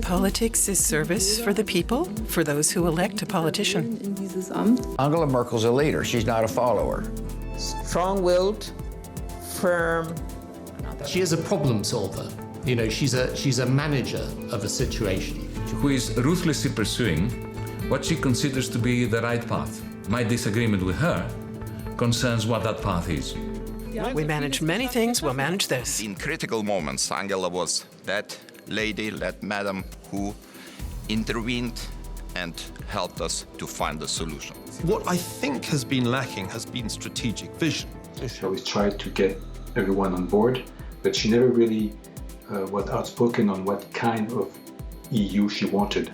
Politics is service for the people, for those who elect a politician. Angela Merkel's a leader. She's not a follower. Strong-willed, firm. She is a problem solver. You know, she's a manager of a situation. Who is ruthlessly pursuing what she considers to be the right path. My disagreement with her concerns what that path is. We manage many things, we'll manage this. In critical moments, Angela was that lady, that madam who intervened and helped us to find a solution. What I think has been lacking has been strategic vision. She always tried to get everyone on board, but she never really was outspoken on what kind of EU she wanted.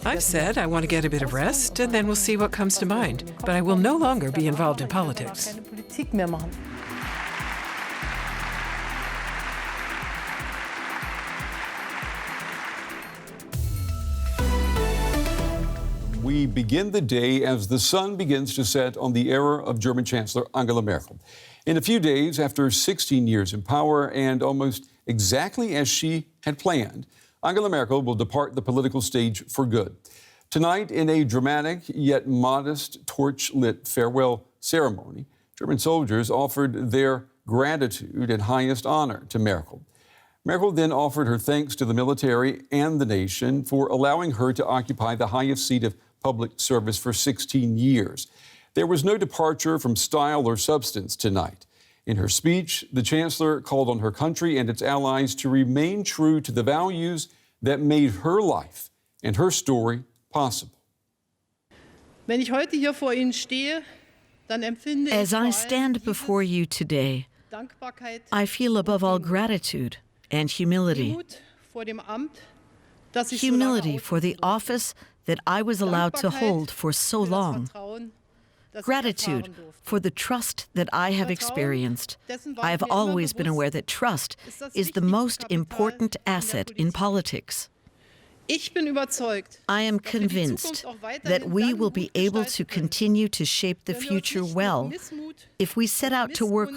I've said I want to get a bit of rest, and then we'll see what comes to mind. But I will no longer be involved in politics. We begin the day as the sun begins to set on the era of German Chancellor Angela Merkel. In a few days, after 16 years in power and almost exactly as she had planned, Angela Merkel will depart the political stage for good. Tonight, in a dramatic yet modest torch-lit farewell ceremony, German soldiers offered their gratitude and highest honor to Merkel. Merkel then offered her thanks to the military and the nation for allowing her to occupy the highest seat of public service for 16 years. There was no departure from style or substance tonight. In her speech, the Chancellor called on her country and its allies to remain true to the values that made her life and her story possible. As I stand before you today, I feel above all gratitude and humility. Humility for the office that I was allowed to hold for so long. Gratitude for the trust that I have experienced. I have always been aware that trust is the most important asset in politics. I am convinced that we will be able to continue to shape the future well if we set out to work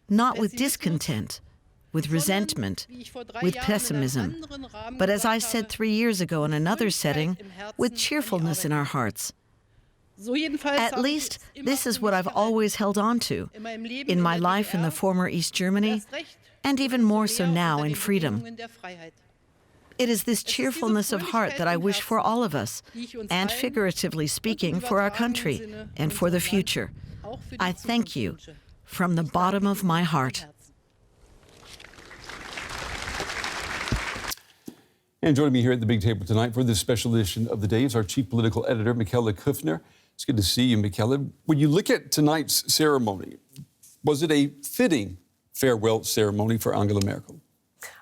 not with discontent, with resentment, with pessimism, but as I said 3 years ago in another setting, with cheerfulness in our hearts. At least, this is what I've always held on to, in my life in the former East Germany, and even more so now in freedom. It is this cheerfulness of heart that I wish for all of us, and figuratively speaking, for our country and for the future. I thank you from the bottom of my heart. And joining me here at the big table tonight for this special edition of The Day is our chief political editor, Michaela Kufner. It's good to see you, Michaela. When you look at tonight's ceremony, was it a fitting farewell ceremony for Angela Merkel?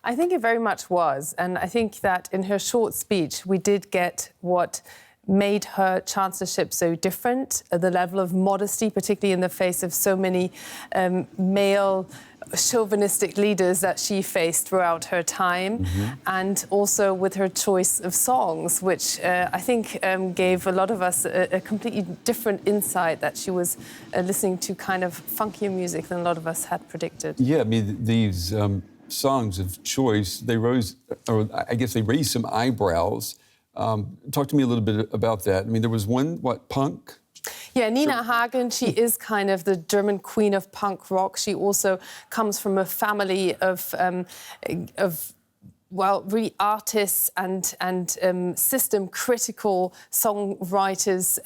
I think it very much was. And I think that in her short speech, we did get what made her chancellorship so different, the level of modesty, particularly in the face of so many male chauvinistic leaders that she faced throughout her time, and also with her choice of songs, which I think gave a lot of us a completely different insight, that she was listening to kind of funkier music than a lot of us had predicted. Yeah, I mean, these songs of choice, they rose, or I guess they raised some eyebrows. Talk to me a little bit about that. I mean, there was one, punk? Yeah, Nina Hagen, she is kind of the German queen of punk rock. She also comes from a family of really artists and system-critical songwriters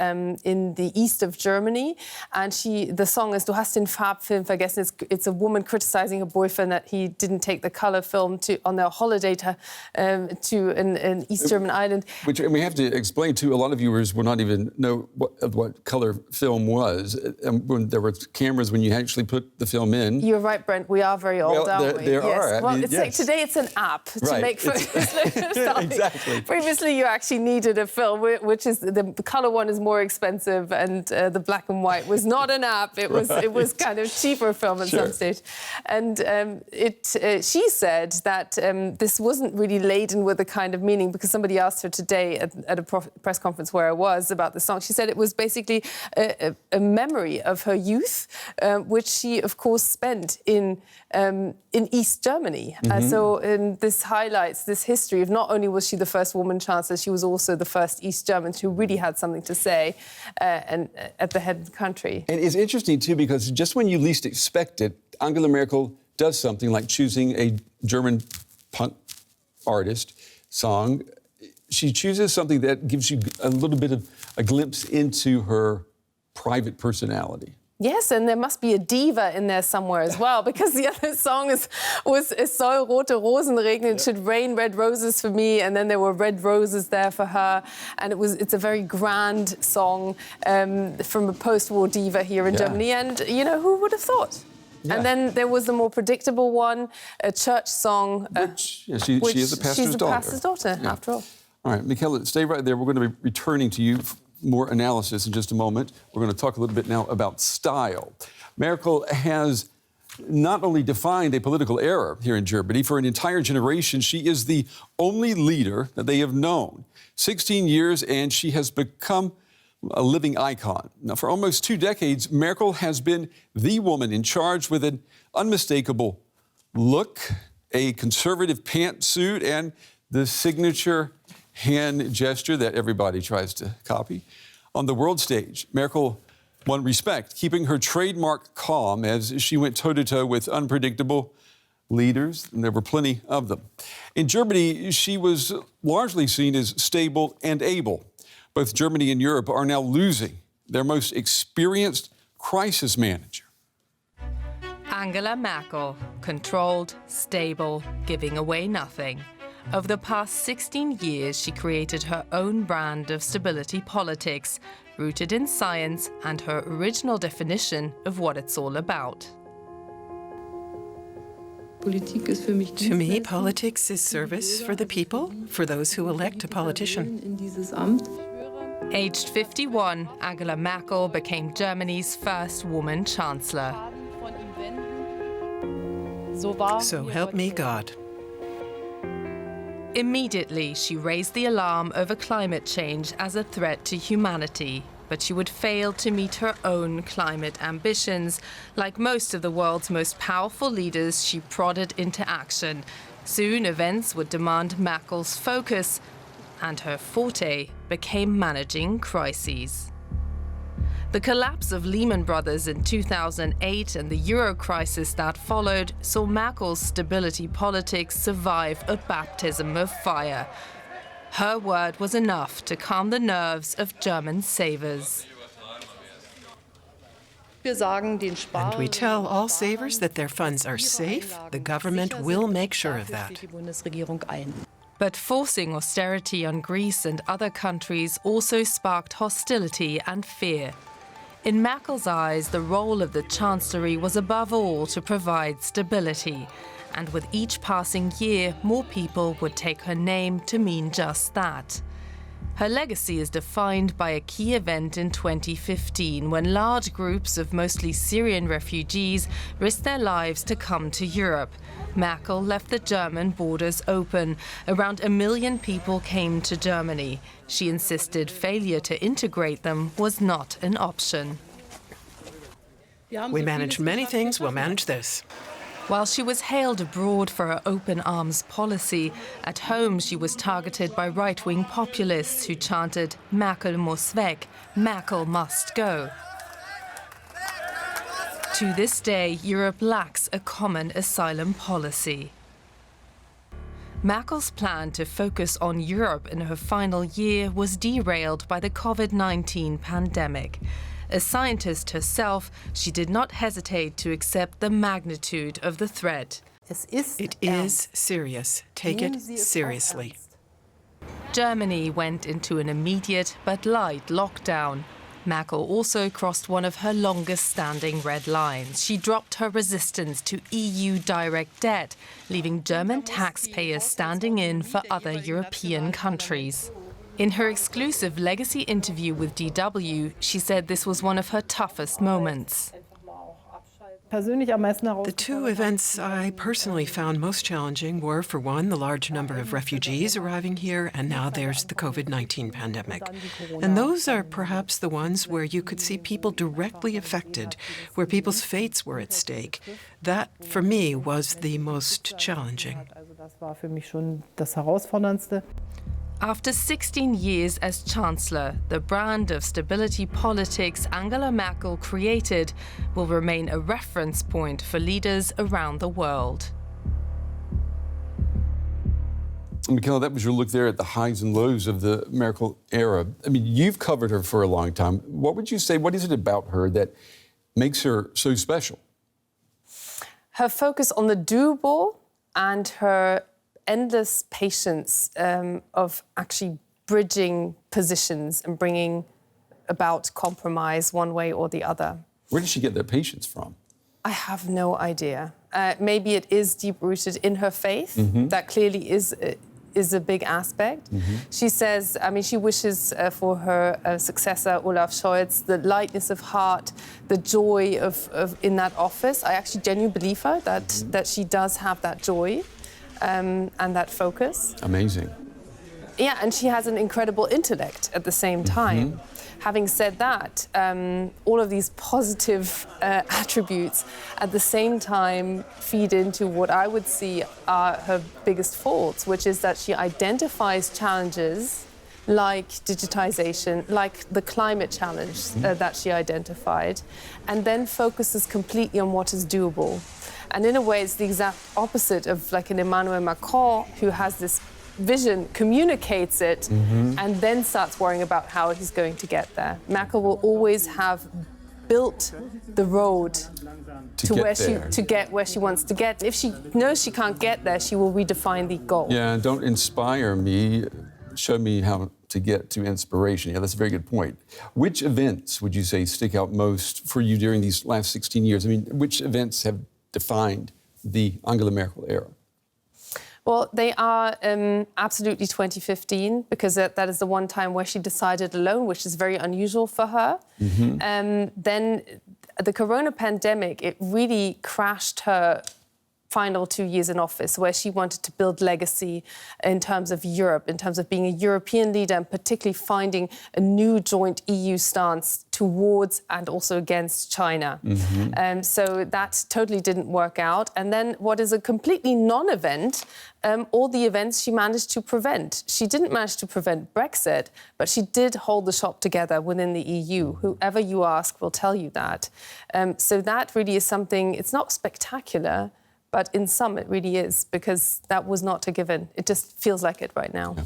in the east of Germany. And the song is "Du hast den Farbfilm vergessen." It's a woman criticizing her boyfriend that he didn't take the color film on their holiday to an East German island. Which we have to explain to a lot of viewers will not even know what color film was. When there were cameras when you actually put the film in. You're right, Brent. We are very old, aren't we? There are. Well, it's like today it's an app to make photos. Exactly. Previously, you actually needed a film, which is the color one is more expensive, and the black and white was not an app. It was kind of cheaper film at some stage, and she said that this wasn't really laden with a kind of meaning, because somebody asked her today at a press conference where I was about the song. She said it was basically a memory of her youth, which she of course spent in East Germany. So this high highlights this history of not only was she the first woman chancellor, she was also the first East German who really had something to say and at the head of the country. And it's interesting, too, because just when you least expect it, Angela Merkel does something like choosing a German punk artist song. She chooses something that gives you a little bit of a glimpse into her private personality. Yes, and there must be a diva in there somewhere as well, because the other song was Es soll rote Rosen regnen, it should rain red roses for me, and then there were red roses there for her, and it's a very grand song from a post-war diva here in Germany, and, you know, who would have thought? Yeah. And then there was the more predictable one, a church song. She is a pastor's daughter. She's a pastor's daughter, after all. All right, Michaela, stay right there. We're going to be returning to you for more analysis in just a moment. We're going to talk a little bit now about style. Merkel has not only defined a political era here in Germany, for an entire generation, she is the only leader that they have known. 16 years, and she has become a living icon. Now, for almost 2 decades, Merkel has been the woman in charge with an unmistakable look, a conservative pantsuit, and the signature hand gesture that everybody tries to copy. On the world stage, Merkel won respect, keeping her trademark calm as she went toe-to-toe with unpredictable leaders, and there were plenty of them. In Germany, she was largely seen as stable and able. Both Germany and Europe are now losing their most experienced crisis manager. Angela Merkel, controlled, stable, giving away nothing. Over the past 16 years, she created her own brand of stability politics, rooted in science and her original definition of what it's all about. To me, politics is service for the people, for those who elect a politician. Aged 51, Angela Merkel became Germany's first woman chancellor. So help me God. Immediately, she raised the alarm over climate change as a threat to humanity, but she would fail to meet her own climate ambitions. Like most of the world's most powerful leaders, she prodded into action. Soon, events would demand Merkel's focus, and her forte became managing crises. The collapse of Lehman Brothers in 2008 and the euro crisis that followed saw Merkel's stability politics survive a baptism of fire. Her word was enough to calm the nerves of German savers. And we tell all savers that their funds are safe. The government will make sure of that. But forcing austerity on Greece and other countries also sparked hostility and fear. In Merkel's eyes, the role of the Chancellery was above all to provide stability. And with each passing year, more people would take her name to mean just that. Her legacy is defined by a key event in 2015, when large groups of mostly Syrian refugees risked their lives to come to Europe. Merkel left the German borders open. Around 1 million people came to Germany. She insisted failure to integrate them was not an option. We manage many things, we'll manage this. While she was hailed abroad for her open arms policy, at home she was targeted by right-wing populists who chanted "Merkel muss weg," "Merkel must go." To this day, Europe lacks a common asylum policy. Merkel's plan to focus on Europe in her final year was derailed by the COVID-19 pandemic. A scientist herself, she did not hesitate to accept the magnitude of the threat. It is serious. Take it seriously. Germany went into an immediate but light lockdown. Merkel also crossed one of her longest-standing red lines. She dropped her resistance to EU direct debt, leaving German taxpayers standing in for other European countries. In her exclusive legacy interview with DW, she said this was one of her toughest moments. The two events I personally found most challenging were, for one, the large number of refugees arriving here, and now there's the COVID-19 pandemic. And those are perhaps the ones where you could see people directly affected, where people's fates were at stake. That, for me, was the most challenging. After 16 years as Chancellor, the brand of stability politics Angela Merkel created will remain a reference point for leaders around the world. Michaela, that was your look there at the highs and lows of the Merkel era. I mean, you've covered her for a long time. What would you say, what is it about her that makes her so special? Her focus on the doable and her endless patience of actually bridging positions and bringing about compromise one way or the other. Where did she get that patience from? I have no idea. Maybe it is deep-rooted in her faith. That clearly is a big aspect. She says, I mean, she wishes for her successor, Olaf Scholz, the lightness of heart, the joy of in that office. I actually genuinely believe her that she does have that joy. And that focus. Amazing. Yeah, and she has an incredible intellect at the same time. Having said that, all of these positive attributes at the same time feed into what I would see are her biggest faults, which is that she identifies challenges like digitization, like the climate challenge that she identified, and then focuses completely on what is doable. And in a way, it's the exact opposite of like an Emmanuel Macron, who has this vision, communicates it, and then starts worrying about how he's going to get there. Merkel will always have built the road to get where she wants to get. If she knows she can't get there, she will redefine the goal. Yeah, don't inspire me, show me how to get to inspiration. Yeah, that's a very good point. Which events would you say stick out most for you during these last 16 years? I mean, which events have defined the Angela Merkel era? Well, they are absolutely 2015, because that is the one time where she decided alone, which is very unusual for her. Then the corona pandemic, it really crashed her final 2 years in office, where she wanted to build legacy in terms of Europe, in terms of being a European leader, and particularly finding a new joint EU stance towards and also against China. So that totally didn't work out. And then what is a completely non-event, all the events she managed to prevent. She didn't manage to prevent Brexit, but she did hold the shop together within the EU. Whoever you ask will tell you that. So that really is something, it's not spectacular, but in some it really is, because that was not a given. It just feels like it right now. Yeah.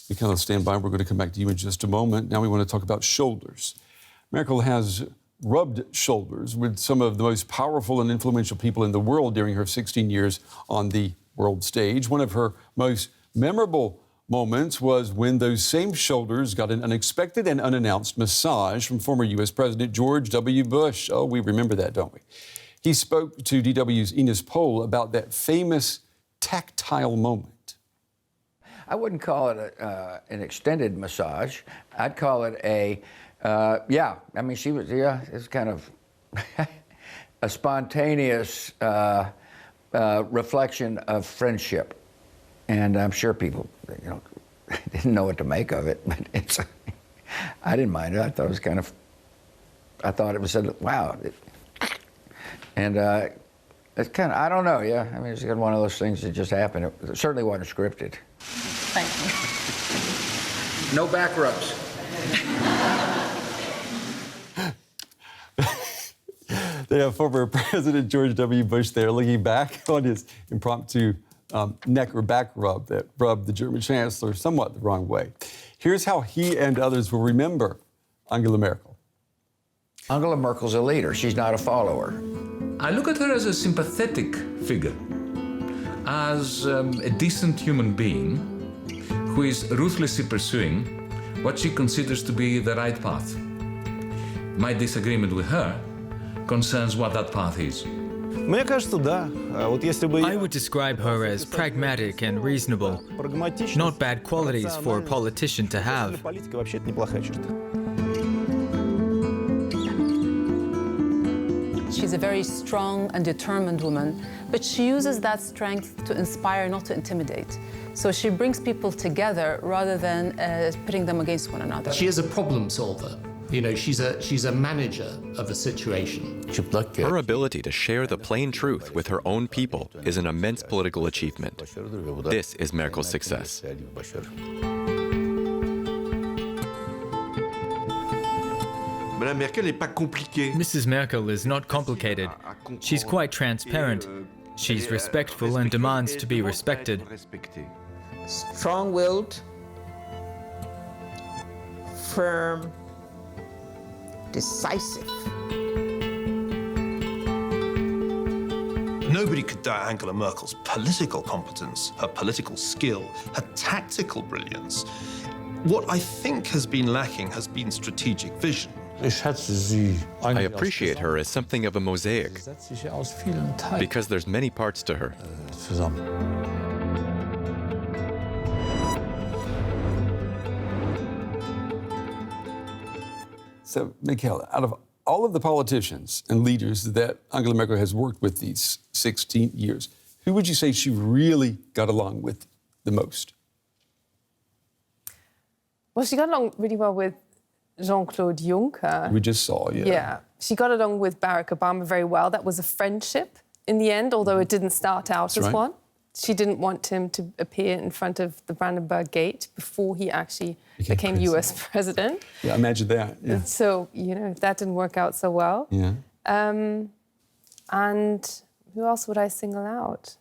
Michaela, stand by. We're going to come back to you in just a moment. Now we want to talk about shoulders. Merkel has rubbed shoulders with some of the most powerful and influential people in the world during her 16 years on the world stage. One of her most memorable moments was when those same shoulders got an unexpected and unannounced massage from former U.S. President George W. Bush. Oh, we remember that, don't we? He spoke to DW's Ines Pohl about that famous tactile moment. I wouldn't call it an extended massage. I'd call it a, I mean, she was, it's kind of a spontaneous reflection of friendship. And I'm sure people, didn't know what to make of it, but I didn't mind it. I thought it was kind of, wow. And it's kind of, I don't know, yeah. I mean, it's one of those things that just happened. It certainly wasn't scripted. Thank you. No back rubs. They have former President George W. Bush there looking back on his impromptu neck or back rub that rubbed the German Chancellor somewhat the wrong way. Here's how he and others will remember Angela Merkel. Angela Merkel's a leader. She's not a follower. I look at her as a sympathetic figure, as a decent human being who is ruthlessly pursuing what she considers to be the right path. My disagreement with her concerns what that path is. I would describe her as pragmatic and reasonable, not bad qualities for a politician to have. she's a very strong and determined woman, but she uses that strength to inspire, not to intimidate. So she brings people together rather than pitting them against one another. She is a problem solver. You know, she's a manager of a situation. Her ability to share the plain truth with her own people is an immense political achievement. This is Merkel's success. Mrs. Merkel is not complicated. She's quite transparent. She's respectful and demands to be respected. Strong-willed, firm, decisive. Nobody could doubt Angela Merkel's political competence, her political skill, her tactical brilliance. What I think has been lacking has been strategic vision. I appreciate her as something of a mosaic, because there's many parts to her. So, Michaela, out of all of the politicians and leaders that Angela Merkel has worked with these 16 years, who would you say she really got along with the most? Well, she got along really well with Jean-Claude Juncker. We just saw, yeah. Yeah. She got along with Barack Obama very well. That was a friendship in the end, although it didn't start out as one. She didn't want him to appear in front of the Brandenburg Gate before he actually became US president. Yeah, imagine that. Yeah. So, you know, that didn't work out so well. Yeah. And who else would I single out?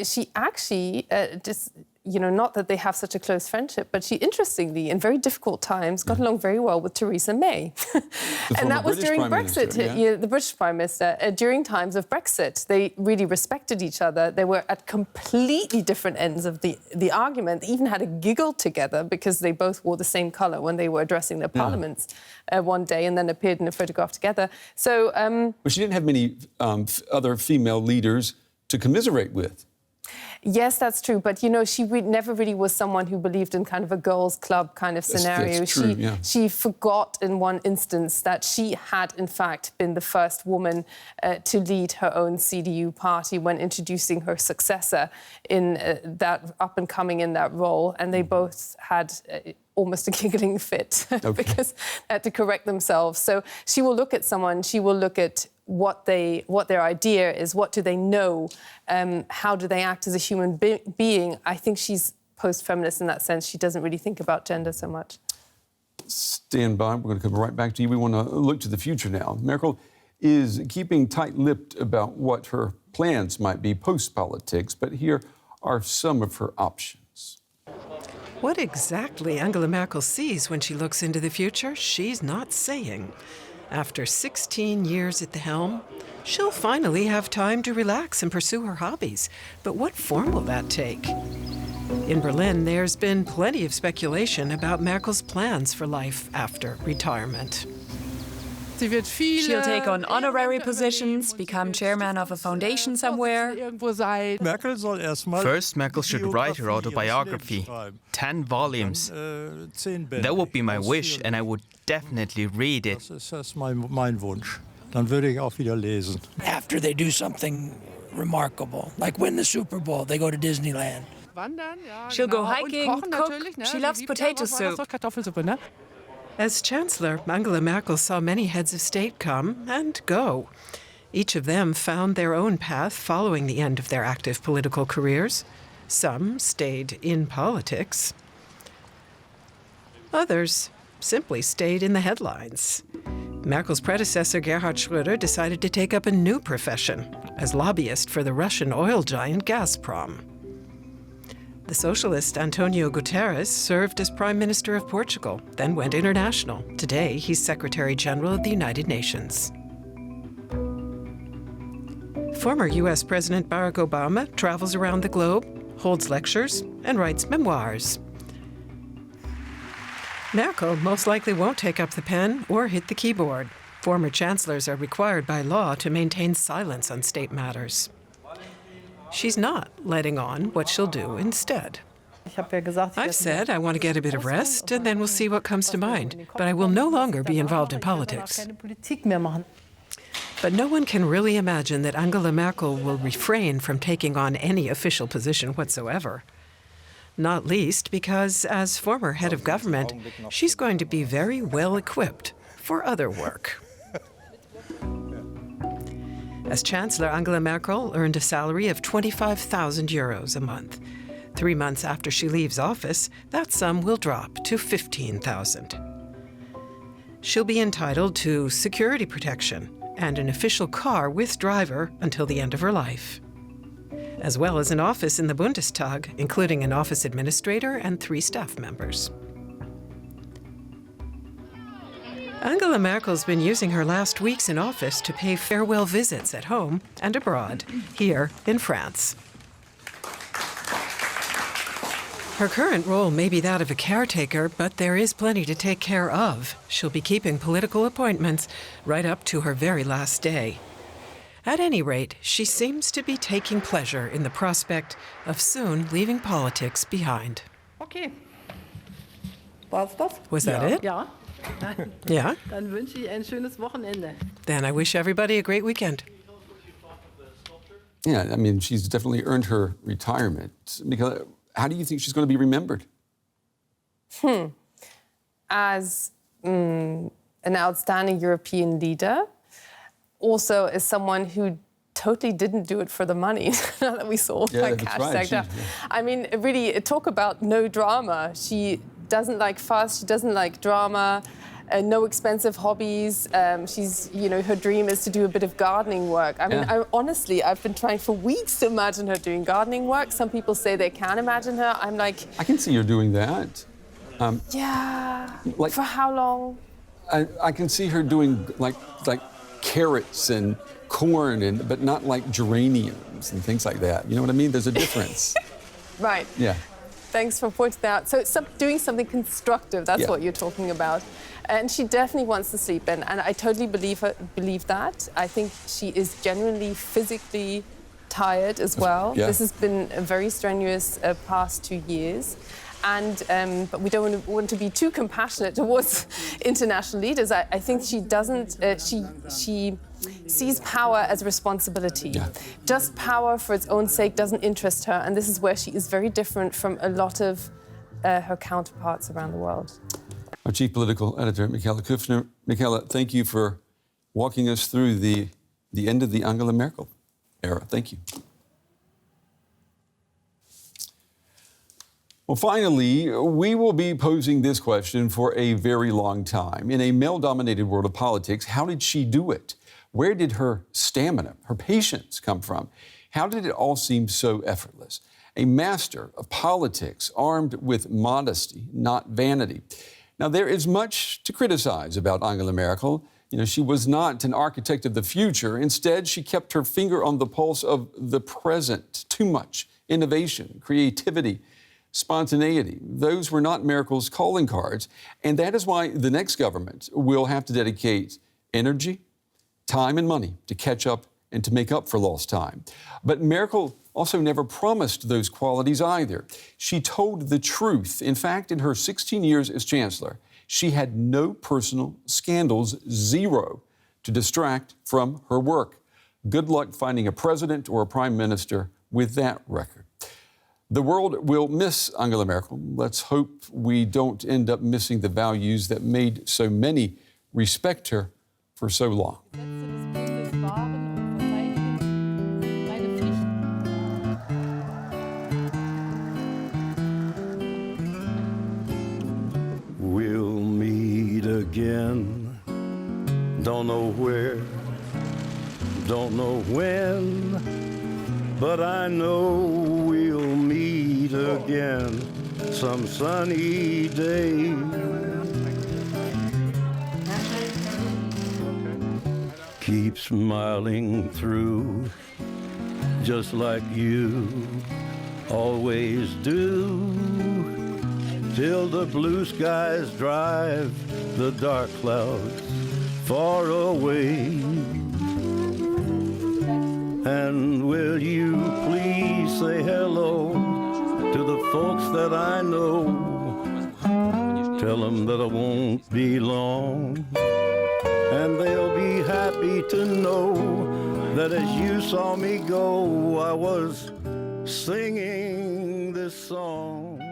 She actually just... You know, not that they have such a close friendship, but she, interestingly, in very difficult times, got along very well with Theresa May. And that was during Brexit. The British Prime Minister. During times of Brexit, they really respected each other. They were at completely different ends of the argument. They even had a giggle together because they both wore the same colour when they were addressing their parliaments one day and then appeared in a photograph together. So... But she didn't have many other female leaders to commiserate with. Yes, that's true. But, you know, she never really was someone who believed in kind of a girls' club kind of scenario. That's true, she forgot in one instance that she had, in fact, been the first woman to lead her own CDU party when introducing her successor in that up-and-coming in that role. And they both had... almost a giggling fit because they had to correct themselves. So she will look at someone, she will look at what their idea is, what do they know, how do they act as a human being. I think she's post-feminist in that sense. She doesn't really think about gender so much. Stand by. We're going to come right back to you. We want to look to the future now. Merkel is keeping tight-lipped about what her plans might be post-politics, but here are some of her options. What exactly Angela Merkel sees when she looks into the future, she's not saying. After 16 years at the helm, she'll finally have time to relax and pursue her hobbies. But what form will that take? In Berlin, there's been plenty of speculation about Merkel's plans for life after retirement. She'll take on honorary positions, become chairman of a foundation somewhere. First, Merkel should write her autobiography, 10 volumes. That would be my wish, and I would definitely read it. After they do something remarkable, like win the Super Bowl, they go to Disneyland. She'll go hiking, cook. She loves potato soup. As Chancellor, Angela Merkel saw many heads of state come and go. Each of them found their own path following the end of their active political careers. Some stayed in politics. Others simply stayed in the headlines. Merkel's predecessor, Gerhard Schröder, decided to take up a new profession as lobbyist for the Russian oil giant Gazprom. The socialist Antonio Guterres served as Prime Minister of Portugal, then went international. Today, he's Secretary General of the United Nations. Former U.S. President Barack Obama travels around the globe, holds lectures, and writes memoirs. Merkel most likely won't take up the pen or hit the keyboard. Former chancellors are required by law to maintain silence on state matters. She's not letting on what she'll do instead. I've said I want to get a bit of rest, and then we'll see what comes to mind. But I will no longer be involved in politics. But no one can really imagine that Angela Merkel will refrain from taking on any official position whatsoever. Not least because, as former head of government, she's going to be very well equipped for other work. As Chancellor, Angela Merkel earned a salary of 25,000 euros a month. 3 months after she leaves office, that sum will drop to 15,000. She'll be entitled to security protection and an official car with driver until the end of her life, as well as an office in the Bundestag, including an office administrator and 3 staff members. Angela Merkel's been using her last weeks in office to pay farewell visits at home and abroad, here in France. Her current role may be that of a caretaker, but there is plenty to take care of. She'll be keeping political appointments right up to her very last day. At any rate, she seems to be taking pleasure in the prospect of soon leaving politics behind. Okay. War's das? Was that it? Ja. Yeah? Dann wünsche ich ein schönes Wochenende. Then I wish everybody a great weekend. Yeah, I mean, she's definitely earned her retirement. Michaela, how do you think she's going to be remembered? As an outstanding European leader, also as someone who totally didn't do it for the money, now that we saw that cash sector. I mean, really, talk about no drama. She doesn't like fuss, she doesn't like drama, no expensive hobbies. She's, her dream is to do a bit of gardening work. I mean, honestly, I've been trying for weeks to imagine her doing gardening work. Some people say they can imagine her. I'm like... I can see her doing that. For how long? I can see her doing like carrots and corn, but not like geraniums and things like that. You know what I mean? There's a difference. Right. Yeah. Thanks for pointing that out. So it's doing something constructive, that's what you're talking about. And she definitely wants to sleep in, and I totally believe that. I think she is genuinely physically tired as well. Yeah. This has been a very strenuous past 2 years. And but we don't want to be too compassionate towards international leaders. I think she doesn't. She sees power as a responsibility. Yeah. Just power for its own sake doesn't interest her, and this is where she is very different from a lot of her counterparts around the world. Our chief political editor, Michaela Kufner. Michaela, thank you for walking us through the end of the Angela Merkel era. Thank you. Well, finally, we will be posing this question for a very long time. In a male-dominated world of politics, how did she do it? Where did her stamina, her patience come from? How did it all seem so effortless? A master of politics armed with modesty, not vanity. Now, there is much to criticize about Angela Merkel. She was not an architect of the future. Instead, she kept her finger on the pulse of the present. Too much innovation, creativity, spontaneity. Those were not Merkel's calling cards. And that is why the next government will have to dedicate energy, time, and money to catch up and to make up for lost time. But Merkel also never promised those qualities either. She told the truth. In fact, in her 16 years as chancellor, she had no personal scandals, zero, to distract from her work. Good luck finding a president or a prime minister with that record. The world will miss Angela Merkel. Let's hope we don't end up missing the values that made so many respect her for so long. We'll meet again. Don't know where, don't know when, but I know we'll meet again some sunny day. Keep smiling through, just like you always do, till the blue skies drive the dark clouds far away. And will you please say hello to the folks that I know? Tell them that I won't be long. and they'll be happy to know that as you saw me go, I was singing this song.